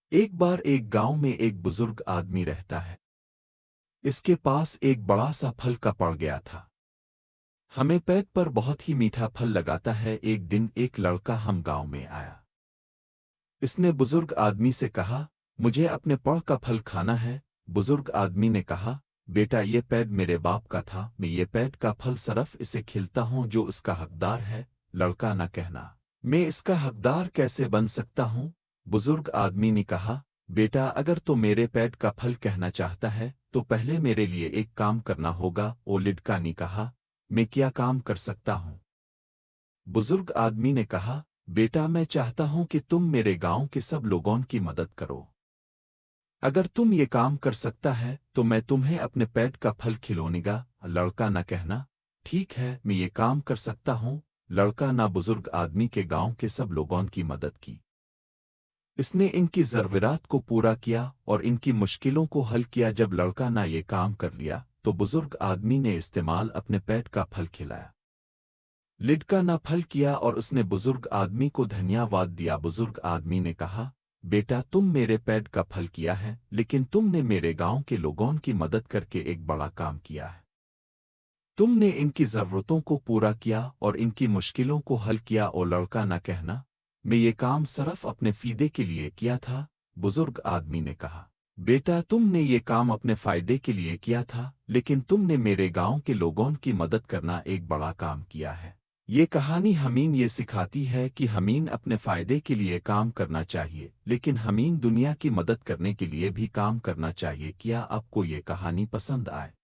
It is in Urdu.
ایک بار ایک گاؤں میں ایک بزرگ آدمی رہتا ہے۔ اس کے پاس ایک بڑا سا پھل کا پڑ گیا تھا۔ ہمیں پیٹ پر بہت ہی میٹھا پھل لگاتا ہے۔ ایک دن ایک لڑکا ہم گاؤں میں آیا۔ اس نے بزرگ آدمی سے کہا، مجھے اپنے پڑ کا پھل کھانا ہے۔ بزرگ آدمی نے کہا، بیٹا یہ پیڑ میرے باپ کا تھا، میں یہ پیڑ کا پھل صرف اسے کھلتا ہوں جو اس کا حقدار ہے۔ لڑکا نہ کہنا، میں اس کا حقدار کیسے بن سکتا ہوں؟ بزرگ آدمی نے کہا، بیٹا اگر تو میرے پیٹ کا پھل کہنا چاہتا ہے تو پہلے میرے لیے ایک کام کرنا ہوگا۔ او لڑکا نے کہا، میں کیا کام کر سکتا ہوں؟ بزرگ آدمی نے کہا، بیٹا میں چاہتا ہوں کہ تم میرے گاؤں کے سب لوگوں کی مدد کرو۔ اگر تم یہ کام کر سکتا ہے تو میں تمہیں اپنے پیٹ کا پھل کھلونے گا۔ لڑکا نہ کہنا، ٹھیک ہے میں یہ کام کر سکتا ہوں۔ لڑکا نہ بزرگ آدمی کے گاؤں کے سب لوگوں کی مدد کی۔ اس نے ان کی ضروریات کو پورا کیا اور ان کی مشکلوں کو حل کیا۔ جب لڑکا نہ یہ کام کر لیا تو بزرگ آدمی نے استعمال اپنے پیٹ کا پھل کھلایا۔ لڑکا نہ پھل کیا اور اس نے بزرگ آدمی کو دھنیہ واد دیا۔ بزرگ آدمی نے کہا، بیٹا تم میرے پیٹ کا پھل کیا ہے لیکن تم نے میرے گاؤں کے لوگوں کی مدد کر کے ایک بڑا کام کیا ہے۔ تم نے ان کی ضرورتوں کو پورا کیا اور ان کی مشکلوں کو حل کیا۔ اور لڑکا نہ کہنا، میں یہ کام صرف اپنے فائدے کے لیے کیا تھا۔ بزرگ آدمی نے کہا، بیٹا تم نے یہ کام اپنے فائدے کے لیے کیا تھا لیکن تم نے میرے گاؤں کے لوگوں کی مدد کرنا ایک بڑا کام کیا ہے۔ یہ کہانی ہمیں یہ سکھاتی ہے کہ ہمیں اپنے فائدے کے لیے کام کرنا چاہیے لیکن ہمیں دنیا کی مدد کرنے کے لیے بھی کام کرنا چاہیے۔ کیا آپ کو یہ کہانی پسند آئے؟